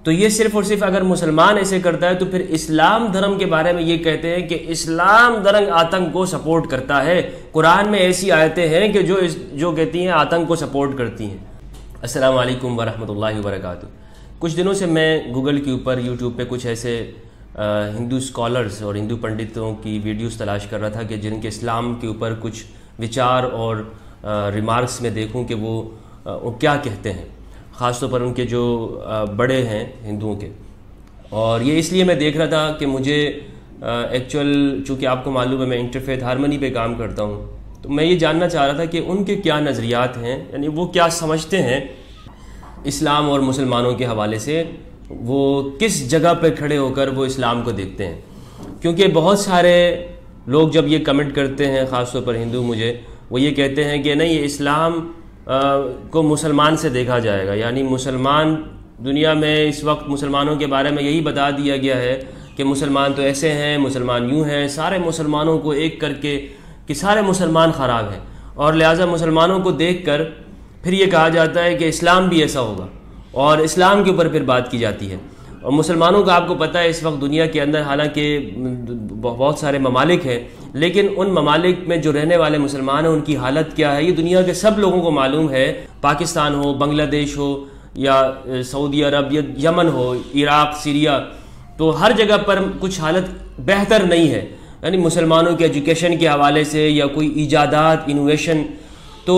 तो ये सिर्फ और सिर्फ अगर मुसलमान ऐसे करता है तो फिर इस्लाम धर्म के बारे में ये कहते हैं कि इस्लाम धर्म आतंक को सपोर्ट करता है। कुरान में ऐसी आयतें हैं कि जो कहती हैं आतंक को सपोर्ट करती हैं। अस्सलाम वालेकुम वरहमतुल्लाहि वबरकातुहू। कुछ दिनों से मैं गूगल के ऊपर यूट्यूब पे कुछ ऐसे हिंदू स्कॉलर्स और हिंदू पंडितों की वीडियोस तलाश कर रहा था कि जिनके इस्लाम के ऊपर कुछ विचार और रिमार्क्स में देखूं कि वो क्या कहते हैं, ख़ासतौर पर उनके जो बड़े हैं हिंदुओं के। और ये इसलिए मैं देख रहा था कि मुझे एक्चुअल चूँकि आपको मालूम है मैं इंटरफेथ हारमनी पे काम करता हूँ, तो मैं ये जानना चाह रहा था कि उनके क्या नज़रियात हैं, यानी वो क्या समझते हैं इस्लाम और मुसलमानों के हवाले से, वो किस जगह पर खड़े होकर वो इस्लाम को देखते हैं। क्योंकि बहुत सारे लोग जब ये कमेंट करते हैं, ख़ासतौर पर हिंदू, मुझे वो ये कहते हैं कि नहीं, ये इस्लाम को मुसलमान से देखा जाएगा, यानी मुसलमान दुनिया में इस वक्त मुसलमानों के बारे में यही बता दिया गया है कि मुसलमान तो ऐसे हैं, मुसलमान यूँ हैं, सारे मुसलमानों को एक करके कि सारे मुसलमान ख़राब हैं, और लिहाजा मुसलमानों को देखकर फिर ये कहा जाता है कि इस्लाम भी ऐसा होगा और इस्लाम के ऊपर फिर बात की जाती है। और मुसलमानों का आपको पता है इस वक्त दुनिया के अंदर हालांकि बहुत सारे ममालिक हैं, लेकिन उन ममालिक में जो रहने वाले मुसलमान हैं उनकी हालत क्या है ये दुनिया के सब लोगों को मालूम है। पाकिस्तान हो, बांग्लादेश हो, या सऊदी अरब, या यमन हो, इराक़, सीरिया, तो हर जगह पर कुछ हालत बेहतर नहीं है। यानी मुसलमानों के एजुकेशन के हवाले से या कोई ईजादात, इनोवेशन, तो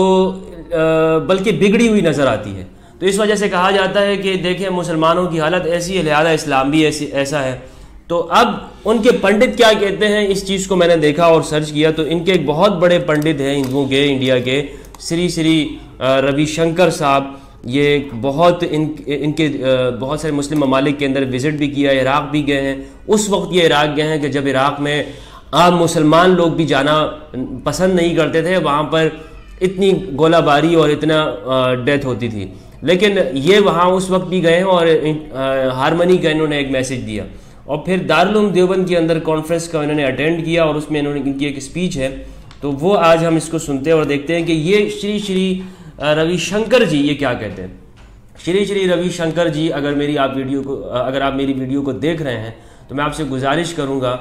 बल्कि बिगड़ी हुई नज़र आती है। तो इस वजह से कहा जाता है कि देखें मुसलमानों की हालत ऐसी है, लिहाजा इस्लाम भी ऐसा है। तो अब उनके पंडित क्या कहते हैं, इस चीज़ को मैंने देखा और सर्च किया, तो इनके एक बहुत बड़े पंडित हैं हिंदुओं के, इंडिया के, श्री रविशंकर साहब। ये बहुत इनके बहुत सारे मुस्लिम ममालिक के अंदर विज़िट भी किया, इराक़ भी गए हैं। उस वक्त ये इराक़ गए हैं कि जब इराक़ में आम मुसलमान लोग भी जाना पसंद नहीं करते थे, वहाँ पर इतनी गोलाबारी और इतना डेथ होती थी। लेकिन ये वहाँ उस वक्त भी गए हैं और हारमनी का इन्होंने एक मैसेज दिया, और फिर दारुल उलूम देवबंद के अंदर कॉन्फ्रेंस का इन्होंने अटेंड किया और उसमें इनकी एक स्पीच है, तो वो आज हम इसको सुनते हैं और देखते हैं कि ये श्री रविशंकर जी ये क्या कहते हैं। श्री रविशंकर जी, अगर आप मेरी वीडियो को देख रहे हैं तो मैं आपसे गुजारिश करूँगा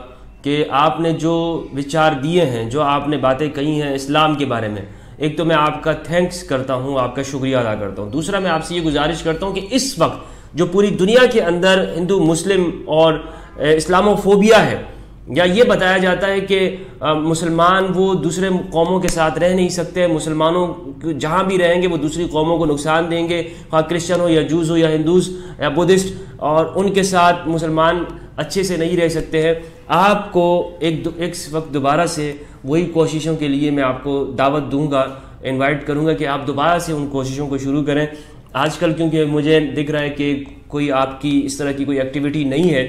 कि आपने जो विचार दिए हैं, जो आपने बातें कही हैं इस्लाम के बारे में, एक तो मैं आपका थैंक्स करता हूँ, आपका शुक्रिया अदा करता हूँ। दूसरा, मैं आपसे ये गुजारिश करता हूँ कि इस वक्त जो पूरी दुनिया के अंदर हिंदू मुस्लिम और इस्लामोफोबिया है, या ये बताया जाता है कि मुसलमान वो दूसरे कौमों के साथ रह नहीं सकते, मुसलमानों जहाँ भी रहेंगे वो दूसरी कौमों को नुकसान देंगे, हाँ क्रिश्चियन हो या जूस हो या हिंदूस या बुद्धिस्ट, और उनके साथ मुसलमान अच्छे से नहीं रह सकते हैं। आपको एक वक्त दोबारा से वही कोशिशों के लिए मैं आपको दावत दूंगा, इनवाइट करूंगा कि आप दोबारा से उन कोशिशों को शुरू करें। आजकल क्योंकि मुझे दिख रहा है कि कोई आपकी इस तरह की कोई एक्टिविटी नहीं है,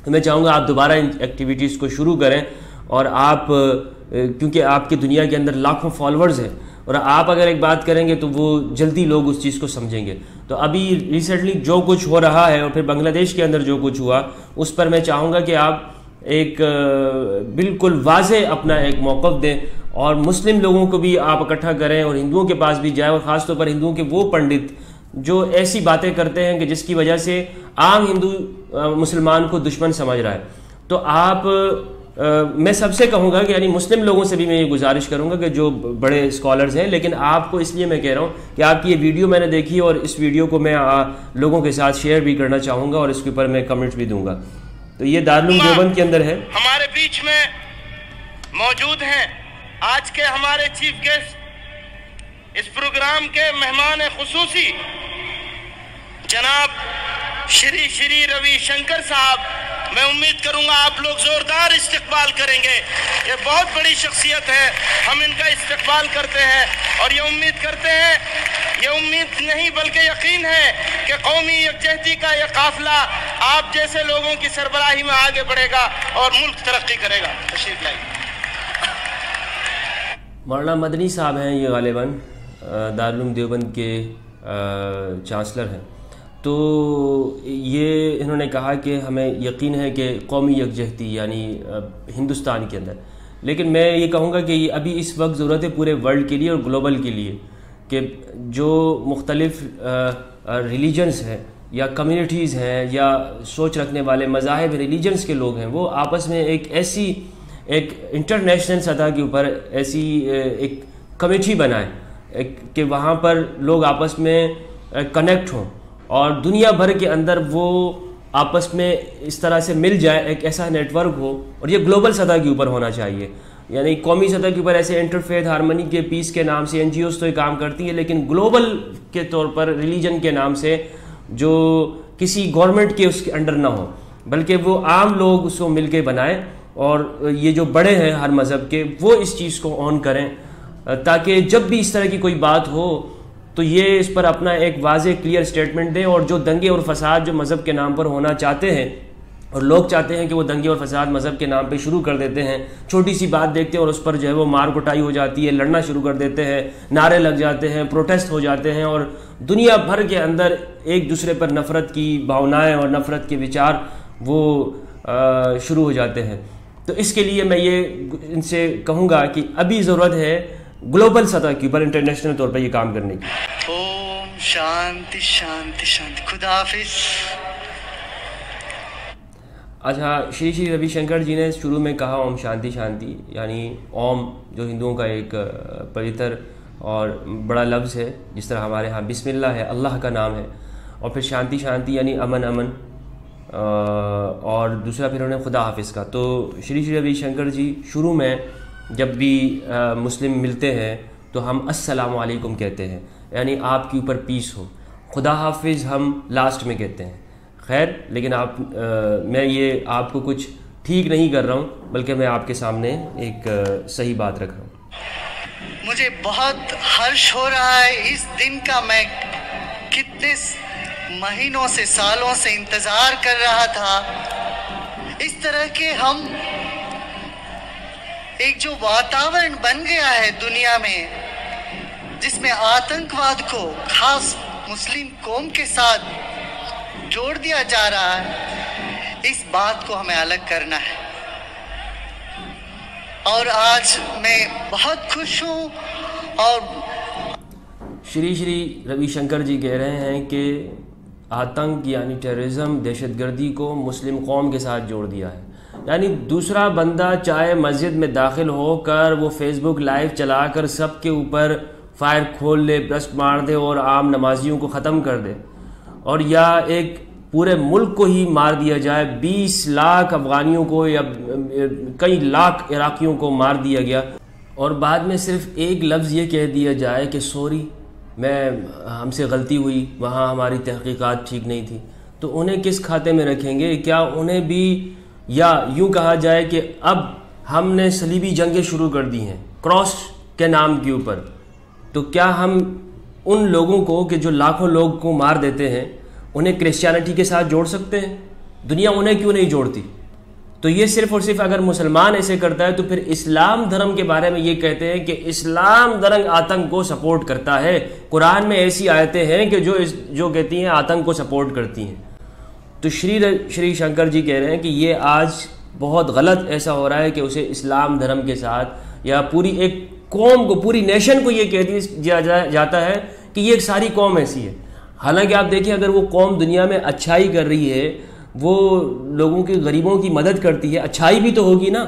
तो मैं चाहूँगा आप दोबारा इन एक्टिविटीज़ को शुरू करें। और आप क्योंकि आपकी दुनिया के अंदर लाखों फॉलोअर्स हैं, और आप अगर एक बात करेंगे तो वो जल्दी लोग उस चीज़ को समझेंगे। तो अभी रिसेंटली जो कुछ हो रहा है और फिर बांग्लादेश के अंदर जो कुछ हुआ, उस पर मैं चाहूँगा कि आप एक बिल्कुल वाज़े अपना एक मौक़िफ़ दें और मुस्लिम लोगों को भी आप इकट्ठा करें और हिंदुओं के पास भी जाए, और ख़ास तौर पर हिंदुओं के वो पंडित जो ऐसी बातें करते हैं कि जिसकी वजह से आम हिंदू मुसलमान को दुश्मन समझ रहा है। तो आप मैं सबसे कहूँगा कि यानी मुस्लिम लोगों से भी मैं ये गुजारिश करूँगा कि जो बड़े स्कॉलर्स हैं, लेकिन आपको इसलिए मैं कह रहा हूँ कि आपकी ये वीडियो मैंने देखी और इस वीडियो को मैं लोगों के साथ शेयर भी करना चाहूँगा और इसके ऊपर मैं कमेंट्स भी दूंगा। तो ये दारुल उलूम देवबंद के अंदर है। हमारे बीच में मौजूद हैं आज के हमारे चीफ गेस्ट, इस प्रोग्राम के मेहमान खुसूसी जनाब श्री रविशंकर साहब। मैं उम्मीद करूंगा आप लोग जोरदार इस्तकबाल करेंगे। ये बहुत बड़ी शख्सियत है, हम इनका इस्तकबाल करते हैं और ये उम्मीद करते हैं, ये उम्मीद नहीं बल्कि यकीन है कि कौमी यकजहती का ये काफिला आप जैसे लोगों की सरबराही में आगे बढ़ेगा और मुल्क तरक्की करेगा। तशरीफ लाइए। मौलाना मदनी साहब हैं, ये गालिबन दारुल उलूम देवबंद के चांसलर हैं। तो ये इन्होंने कहा कि हमें यकीन है कि कौमी यकजहती यानी हिंदुस्तान के अंदर, लेकिन मैं ये कहूँगा कि अभी इस वक्त ज़रूरत है पूरे वर्ल्ड के लिए और ग्लोबल के लिए कि जो मुख्तलिफ रिलीजन्स हैं या कम्युनिटीज़ हैं या सोच रखने वाले मज़ाहिब रिलीजन्स के लोग हैं, वो आपस में एक इंटरनेशनल सतह के ऊपर ऐसी एक कमेटी बनाएं कि वहाँ पर लोग आपस में कनेक्ट हों और दुनिया भर के अंदर वो आपस में इस तरह से मिल जाए, एक ऐसा नेटवर्क हो। और ये ग्लोबल सतह के ऊपर होना चाहिए, यानी कौमी सतह के ऊपर ऐसे इंटरफेथ हारमनी के पीस के नाम से NGOs तो ये काम करती है, लेकिन ग्लोबल के तौर पर रिलीजन के नाम से जो किसी गवर्नमेंट के उसके अंडर ना हो, बल्कि वो आम लोग उसको मिल के बनाएं और ये जो बड़े हैं हर मज़हब के वो इस चीज़ को ऑन करें, ताकि जब भी इस तरह की कोई बात हो तो ये इस पर अपना एक वाज़े क्लियर स्टेटमेंट दें। और जो दंगे और फसाद जो मज़हब के नाम पर होना चाहते हैं और लोग चाहते हैं कि वो दंगे और फसाद मज़हब के नाम पे शुरू कर देते हैं, छोटी सी बात देखते हैं और उस पर जो है वो मार कुटाई हो जाती है, लड़ना शुरू कर देते हैं, नारे लग जाते हैं, प्रोटेस्ट हो जाते हैं और दुनिया भर के अंदर एक दूसरे पर नफ़रत की भावनाएं और नफ़रत के विचार वो शुरू हो जाते हैं। तो इसके लिए मैं ये इनसे कहूँगा कि अभी ज़रूरत है ग्लोबल सतह के ऊपर इंटरनेशनल तौर पर ये काम करने की। ओम शांति शांति शांति, खुदा हाफिज़। अच्छा, श्री श्री रविशंकर जी ने शुरू में कहा ओम शांति शांति, यानी ओम जो हिंदुओं का एक पवित्र और बड़ा लफ्ज़ है, जिस तरह हमारे यहाँ बिस्मिल्लाह है, अल्लाह का नाम है, और फिर शांति शांति यानी अमन अमन, और दूसरा फिर उन्होंने खुदा हाफिज़ का। तो श्री श्री रविशंकर जी शुरू में जब भी मुस्लिम मिलते हैं तो हम अस्सलामु अलैकुम कहते हैं, यानी आपके ऊपर पीस हो। खुदा हाफिज़ हम लास्ट में कहते हैं। खैर, लेकिन मैं ये आपको कुछ ठीक नहीं कर रहा हूँ, बल्कि मैं आपके सामने एक सही बात रख रहा हूँ। मुझे बहुत हर्ष हो रहा है इस दिन का। मैं कितने महीनों से, सालों से इंतज़ार कर रहा था। इस तरह के हम एक जो वातावरण बन गया है दुनिया में, जिसमें आतंकवाद को खास मुस्लिम कौम के साथ जोड़ दिया जा रहा है, इस बात को हमें अलग करना है। और आज मैं बहुत खुश हूँ। और श्री श्री रविशंकर जी कह रहे हैं कि आतंक यानी टेररिज्म, दहशतगर्दी को मुस्लिम कौम के साथ जोड़ दिया है। यानी दूसरा बंदा चाहे मस्जिद में दाखिल होकर वो फेसबुक लाइव चलाकर सब के ऊपर फायर खोल ले, ब्रस्ट मार दे और आम नमाजियों को ख़त्म कर दे, और या एक पूरे मुल्क को ही मार दिया जाए, 20 लाख अफ़गानियों को या कई लाख इराकियों को मार दिया गया, और बाद में सिर्फ एक लफ्ज़ ये कह दिया जाए कि सॉरी, हमसे गलती हुई, वहाँ हमारी तहक़ीक़ात ठीक नहीं थी, तो उन्हें किस खाते में रखेंगे? क्या उन्हें भी, या यूँ कहा जाए कि अब हमने सलीबी जंगें शुरू कर दी हैं क्रॉस के नाम के ऊपर, तो क्या हम उन लोगों को कि जो लाखों लोग को मार देते हैं उन्हें क्रिश्चियनिटी के साथ जोड़ सकते हैं? दुनिया उन्हें क्यों नहीं जोड़ती? तो ये सिर्फ़ और सिर्फ अगर मुसलमान ऐसे करता है तो फिर इस्लाम धर्म के बारे में ये कहते हैं कि इस्लाम धर्म आतंक को सपोर्ट करता है। कुरान में ऐसी आयतें हैं कि जो कहती हैं आतंक को सपोर्ट करती हैं। तो श्री शंकर जी कह रहे हैं कि ये आज बहुत गलत ऐसा हो रहा है कि उसे इस्लाम धर्म के साथ या पूरी एक कौम को, पूरी नेशन को ये कह दिया जाता है कि ये एक सारी कौम ऐसी है। हालांकि आप देखिए, अगर वो कौम दुनिया में अच्छाई कर रही है, वो लोगों के गरीबों की मदद करती है, अच्छाई भी तो होगी ना।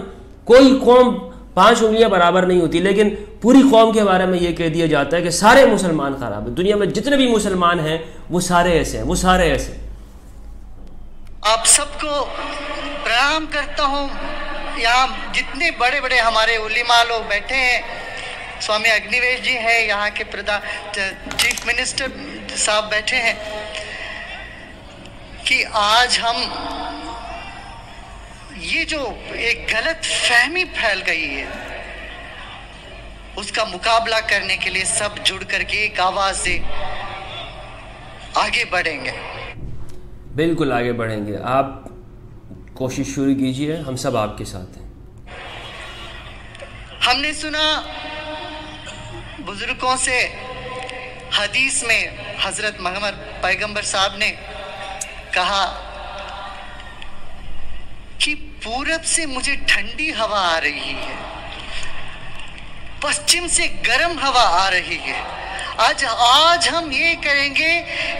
कोई कौम 5 उंगलियां बराबर नहीं होती, लेकिन पूरी कौम के बारे में ये कह दिया जाता है कि सारे मुसलमान खराब है। दुनिया में जितने भी मुसलमान हैं वो सारे ऐसे हैं, वो सारे ऐसे। आप सबको प्रणाम करता हूँ। यहाँ जितने बड़े बड़े हमारे उलिमा लोग बैठे हैं, स्वामी अग्निवेश जी हैं, यहाँ के चीफ मिनिस्टर साहब बैठे हैं, कि आज हम ये जो एक गलत फहमी फैल गई है उसका मुकाबला करने के लिए सब जुड़ करके एक आवाज से आगे बढ़ेंगे। बिल्कुल आगे बढ़ेंगे। आप कोशिश शुरू कीजिए, हम सब आपके साथ हैं। हमने सुना बुजुर्गों से, हदीस में हजरत मोहम्मद पैगंबर साहब ने कहा कि पूरब से मुझे ठंडी हवा आ रही है, पश्चिम से गर्म हवा आ रही है। आज हम ये करेंगे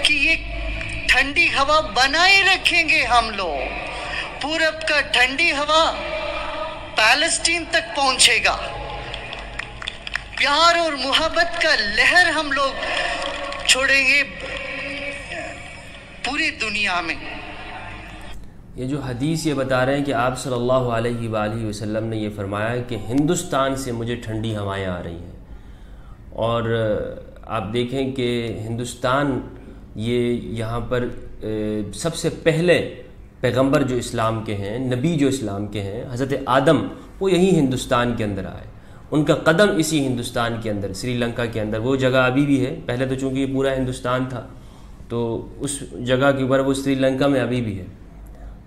कि ये ठंडी हवा बनाए रखेंगे हम लोग। पूरब का ठंडी हवा पैलेस्टीन तक पहुंचेगा। प्यार और मोहब्बत का लहर हम लोग छोड़ेंगे पूरी दुनिया में। ये जो हदीस ये बता रहे हैं कि आप सल्लल्लाहु अलैहि वसल्लम ने ये फरमाया कि हिंदुस्तान से मुझे ठंडी हवाएं आ रही हैं, और आप देखें कि हिंदुस्तान ये यहाँ पर सबसे पहले पैगंबर जो इस्लाम के हैं, नबी जो इस्लाम के हैं, हज़रत आदम, वो यही हिंदुस्तान के अंदर आए। उनका कदम इसी हिंदुस्तान के अंदर, श्रीलंका के अंदर, वो जगह अभी भी है। पहले तो चूँकि ये पूरा हिंदुस्तान था, तो उस जगह के ऊपर वो श्रीलंका में अभी भी है।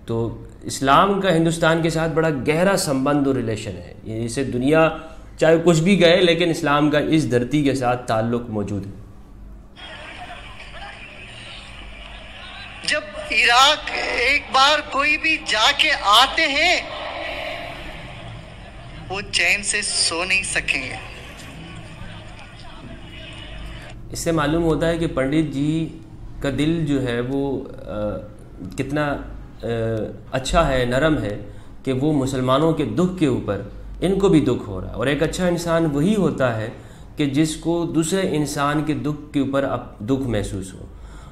तो इस्लाम का हिंदुस्तान के साथ बड़ा गहरा संबंध और रिलेशन है। इसे दुनिया चाहे कुछ भी गए, लेकिन इस्लाम का इस धरती के साथ ताल्लुक़ मौजूद है। जब इराक एक बार कोई भी जाके आते हैं, वो चैन से सो नहीं सकेंगे। इससे मालूम होता है कि पंडित जी का दिल जो है वो कितना अच्छा है, नरम है, कि वो मुसलमानों के दुख के ऊपर इनको भी दुख हो रहा है। और एक अच्छा इंसान वही होता है कि जिसको दूसरे इंसान के दुख के ऊपर अब दुख महसूस हो।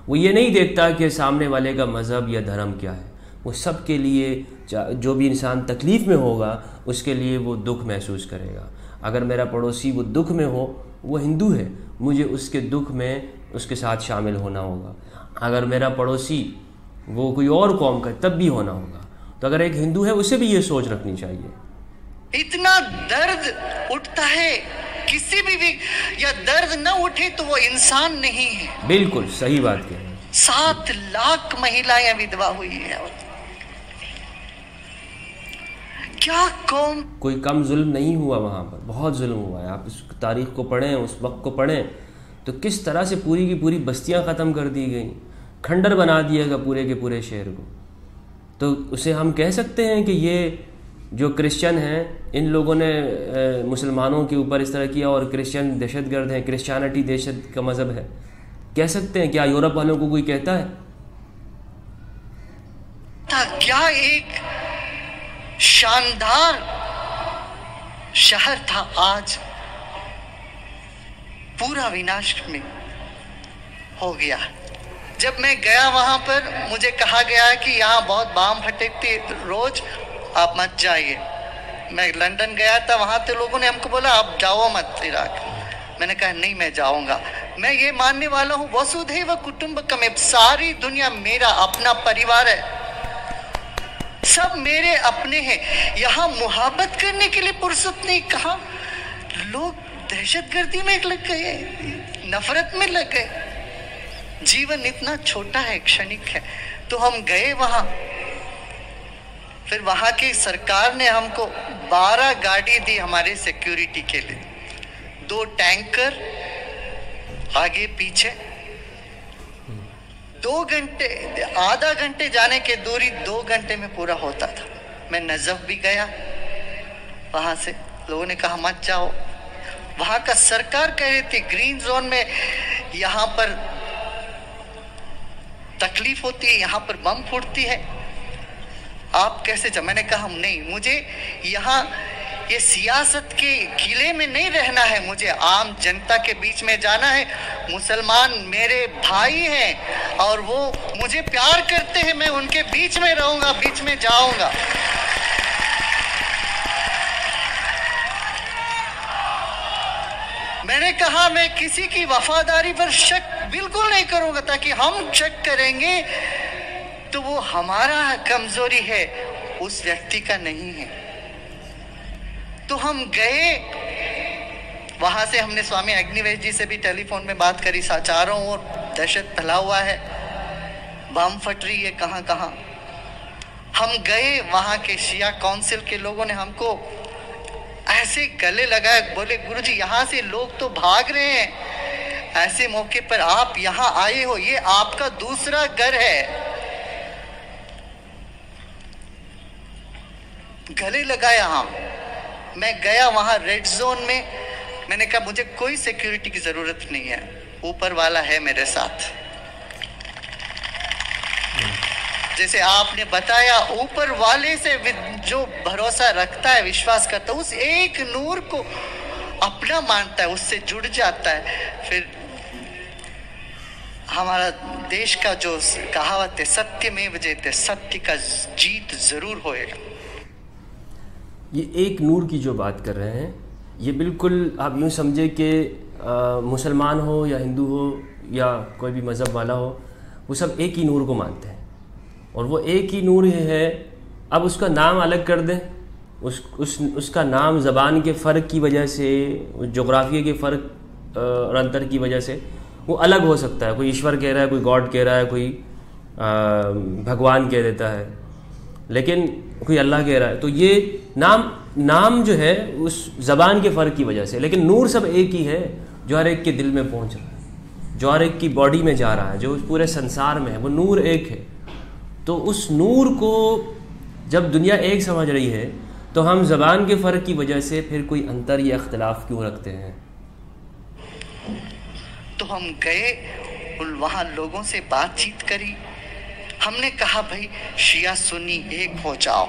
वो ये नहीं देखता कि सामने वाले का मज़हब या धर्म क्या है, वो सब के लिए, जो भी इंसान तकलीफ़ में होगा उसके लिए वो दुख महसूस करेगा। अगर मेरा पड़ोसी वो दुख में हो, वो हिंदू है, मुझे उसके दुख में उसके साथ शामिल होना होगा। अगर मेरा पड़ोसी वो कोई और कौम का, तब भी होना होगा। तो अगर एक हिंदू है, उसे भी ये सोच रखनी चाहिए। इतना दर्द उठता है किसी भी या दर्द न उठे तो वो इंसान नहीं है। बिल्कुल सही बात कह रहे हैं। 7 लाख महिलाएं विधवा हुई है। क्या कौम, कोई कम जुल्म नहीं हुआ वहाँ पर, बहुत जुल्म हुआ है। आप उस तारीख़ को पढ़ें, उस वक्त को पढ़ें, तो किस तरह से पूरी की पूरी बस्तियाँ ख़त्म कर दी गई, खंडर बना दिया गया पूरे के पूरे शहर को। तो उसे हम कह सकते हैं कि ये जो क्रिश्चियन हैं, इन लोगों ने मुसलमानों के ऊपर इस तरह किया और क्रिश्चियन दहशतगर्द हैं, क्रिश्चियनिटी दहशत का मज़हब है, कह सकते हैं? क्या यूरोप वालों को कोई कहता है? क्या एक शानदार शहर था, आज पूरा विनाश में हो गया। जब मैं गया वहां पर, मुझे कहा गया कि यहाँ बहुत बम फटकती रोज, आप मत जाइए। मैं लंदन गया था, वहां तो लोगों ने हमको बोला आप जाओ मत इराक। मैंने कहा नहीं, मैं जाऊंगा। मैं ये मानने वाला हूँ वसुधैव कुटुंबकम, सारी दुनिया मेरा अपना परिवार है, सब मेरे अपने हैं। यहाँ मोहब्बत करने के लिए फुर्सत नहीं। कहा लोग दहशतगर्दी में लग गए, नफरत में लग गए। जीवन इतना छोटा है, क्षणिक है। तो हम गए वहां, फिर वहां की सरकार ने हमको 12 गाड़ी दी हमारे सिक्योरिटी के लिए, 2 टैंकर आगे पीछे। 2 घंटे, आधा घंटे जाने के दूरी 2 घंटे में पूरा होता था। मैं नजफ भी गया, वहां से लोगों ने कहा मत जाओ। वहां का सरकार कह रही थी ग्रीन जोन में यहाँ पर तकलीफ होती है, यहाँ पर बम फूटती है, आप कैसे जा। मैंने कहा नहीं, मुझे यहाँ ये सियासत के किले में नहीं रहना है, मुझे आम जनता के बीच में जाना है। मुसलमान मेरे भाई हैं और वो मुझे प्यार करते हैं, मैं उनके बीच में रहूंगा, बीच में जाऊंगा। मैंने कहा मैं किसी की वफादारी पर शक बिल्कुल नहीं करूंगा, ताकि हम शक करेंगे तो वो हमारा कमजोरी है, उस व्यक्ति का नहीं है। तो हम गए वहां से, हमने स्वामी अग्निवेश जी से भी टेलीफोन में बात करी। चारों ओर दहशत फैला हुआ है, बम फट रही है कहां कहां। हम गए, वहां के शिया काउंसिल के लोगों ने हमको ऐसे गले लगाए, बोले गुरुजी यहाँ से लोग तो भाग रहे हैं, ऐसे मौके पर आप यहाँ आए हो, ये आपका दूसरा घर है। गले लगाया। हाँ, मैं गया वहां रेड जोन में, मैंने कहा मुझे कोई सिक्योरिटी की जरूरत नहीं है, ऊपर वाला है मेरे साथ। जैसे आपने बताया, ऊपर वाले से जो भरोसा रखता है, विश्वास करता है, उस एक नूर को अपना मानता है, उससे जुड़ जाता है, फिर हमारा देश का जो कहावत है, सत्यमेव जयते, सत्य का जीत जरूर होएगा। ये एक नूर की जो बात कर रहे हैं, ये बिल्कुल आप यूँ समझे कि मुसलमान हो या हिंदू हो या कोई भी मज़हब वाला हो, वो सब एक ही नूर को मानते हैं और वो एक ही नूर है। अब उसका नाम अलग कर दें, उसका नाम ज़बान के फ़र्क की वजह से, जोग्राफिया के फ़र्क और अंतर की वजह से वो अलग हो सकता है। कोई ईश्वर कह रहा है, कोई गॉड कह रहा है, कोई भगवान कह देता है, लेकिन कोई अल्लाह कह रहा है। तो ये नाम जो है उस ज़बान के फ़र्क की वजह से, लेकिन नूर सब एक ही है, जो हर एक के दिल में पहुंच रहा है, जो हर एक की बॉडी में जा रहा है, जो पूरे संसार में है, वो नूर एक है। तो उस नूर को जब दुनिया एक समझ रही है, तो हम ज़बान के फ़र्क की वजह से फिर कोई अंतर या इख्तिलाफ क्यों रखते हैं? तो हम गए, वहाँ लोगों से बातचीत करी, हमने कहा भाई शिया सुन्नी एक हो जाओ,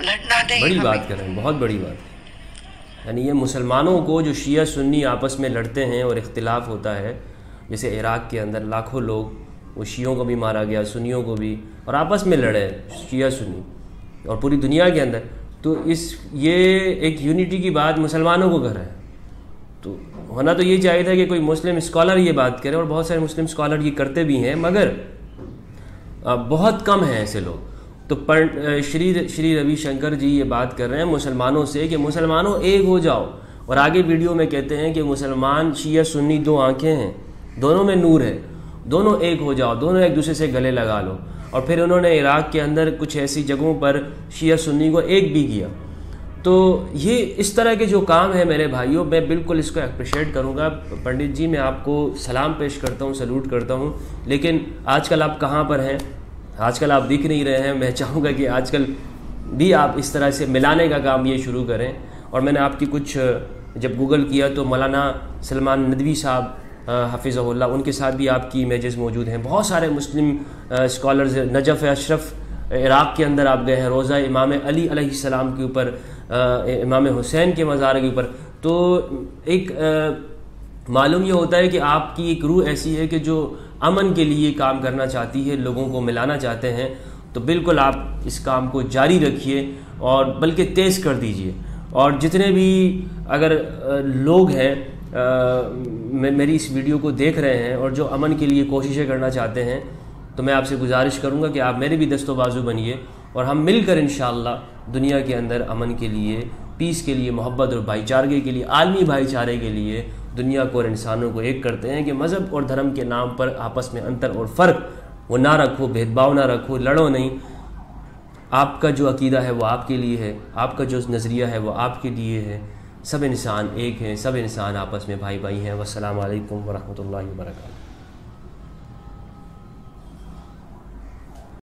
लड़ना नहीं। बड़ी बात कर रहे हैं, बहुत बड़ी बात। यानी ये मुसलमानों को जो शिया सुन्नी आपस में लड़ते हैं और इख्तिलाफ होता है, जैसे इराक़ के अंदर लाखों लोग, वो शियों को भी मारा गया, सुन्नियों को भी, और आपस में लड़े शिया सुन्नी और पूरी दुनिया के अंदर। तो ये एक यूनिटी की बात मुसलमानों को कर रहे हैं। तो होना तो ये चाहिए था कि कोई मुस्लिम स्कॉलर ये बात करे, और बहुत सारे मुस्लिम स्कॉलर ये करते भी हैं, मगर बहुत कम हैं ऐसे लोग। तो श्री रविशंकर जी ये बात कर रहे हैं मुसलमानों से कि मुसलमानों एक हो जाओ, और आगे वीडियो में कहते हैं कि मुसलमान शिया सुन्नी दो आंखें हैं, दोनों में नूर है, दोनों एक हो जाओ, दोनों एक दूसरे से गले लगा लो। और फिर उन्होंने इराक़ के अंदर कुछ ऐसी जगहों पर शिया सुन्नी को एक भी किया। तो ये इस तरह के जो काम है मेरे भाइयों, मैं बिल्कुल इसको अप्रिशिएट करूँगा। पंडित जी, मैं आपको सलाम पेश करता हूँ, सल्यूट करता हूँ, लेकिन आजकल आप कहाँ पर हैं? आजकल आप दिख नहीं रहे हैं। मैं चाहूँगा कि आजकल भी आप इस तरह से मिलाने का काम ये शुरू करें। और मैंने आपकी कुछ जब गूगल किया तो मौलाना सलमान नदवी साहब हफिज़हुल्लाह, उनके साथ भी आपकी इमेजेस मौजूद हैं। बहुत सारे मुस्लिम स्कॉलर्स, नजफ़ अशरफ इराक़ के अंदर आप गए हैं, रोज़ा इमाम अली अलैहिस्सलाम के ऊपर, इमाम हुसैन के मज़ार के ऊपर। तो एक मालूम ये होता है कि आपकी एक रूह ऐसी है कि जो अमन के लिए काम करना चाहती है, लोगों को मिलाना चाहते हैं। तो बिल्कुल आप इस काम को जारी रखिए और बल्कि तेज़ कर दीजिए। और जितने भी अगर लोग हैं मेरी इस वीडियो को देख रहे हैं और जो अमन के लिए कोशिशें करना चाहते हैं, तो मैं आपसे गुजारिश करूंगा कि आप मेरे भी दस्तो बाजू बनिए और हम मिलकर इंशाअल्लाह दुनिया के अंदर अमन के लिए, पीस के लिए, मोहब्बत और भाईचारे के लिए, आलमी भाईचारे के लिए दुनिया को और इंसानों को एक करते हैं कि मज़हब और धर्म के नाम पर आपस में अंतर और फ़र्क वो ना रखो, भेदभाव ना रखो, लड़ो नहीं। आपका जो अकीदा है वो आपके लिए है, आपका जो नज़रिया है वो आपके लिए है। सब इंसान एक हैं, सब इंसान आपस में भाई भाई हैं। वस्सलामु अलैकुम वरहमतुल्लाहि वबरकातुहू।